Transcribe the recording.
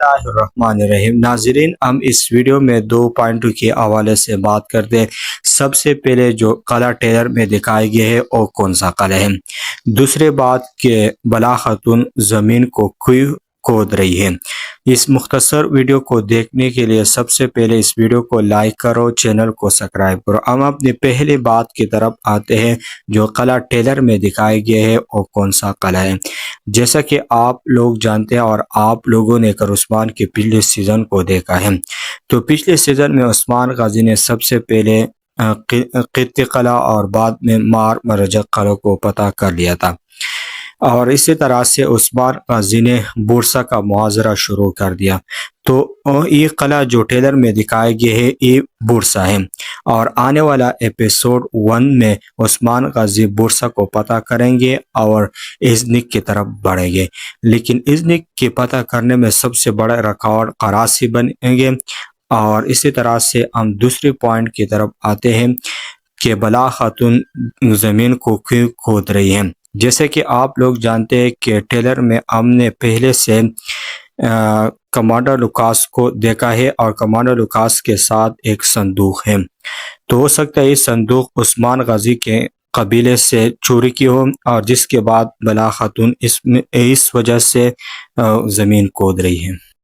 اللہ الرحمن الرحیم۔ ناظرین، ہم اس ویڈیو میں 2 پوائنٹوں کے حوالے سے بات کرتے ہیں۔ سب سے پہلے جو قلعہ ٹیلر میں دکھائے گئے ہے وہ کون سا قلعہ ہے۔ دوسری بات کہ بلا خاتون زمین کو کیوں کھود رہی ہے۔ اس مختصر ویڈیو کو دیکھنے کے لیے سب سے پہلے اس ویڈیو کو لائک کرو، چینل کو سبسکرائب کرو۔ ہم اپنی پہلی بات کی طرف آتے ہیں۔ جو قلعہ ٹیلر میں دکھائے گئے ہے وہ کون سا قلعہ ہے۔ جیسا کہ آپ لوگ جانتے ہیں اور آپ لوگوں نے عثمان کے پچھلے سیزن کو دیکھا ہے، تو پچھلے سیزن میں عثمان غازی نے سب سے پہلے قرطی قلعہ اور بعد میں مار مرجع قلعہ کو فتح کر لیا تھا، اور اسی طرح سے عثمان غازی نے بورسا کا محاصرہ شروع کر دیا۔ تو یہ قلعہ جو ٹیلر میں دکھائے گئے ہے یہ بورسا ہے، اور آنے والا ایپیسوڈ 1 میں عثمان غازی بورسا کو فتح کریں گے اور ازنک کی طرف بڑھیں گے، لیکن ازنک کی فتح کرنے میں سب سے بڑا رکاوٹ قراصی بنیں گے۔ اور اسی طرح سے ہم دوسری پوائنٹ کی طرف آتے ہیں کہ بلا خاتون زمین کو کیوں کھود رہی ہے۔ جیسے کہ آپ لوگ جانتے ہیں کہ ٹیلر میں ہم نے پہلے سے کمانڈر لوکاس کو دیکھا ہے، اور کمانڈر لوکاس کے ساتھ ایک صندوق ہے، تو ہو سکتا ہے یہ صندوق عثمان غازی کے قبیلے سے چوری کی ہو، اور جس کے بعد بلا خاتون اس وجہ سے زمین کھود رہی ہے۔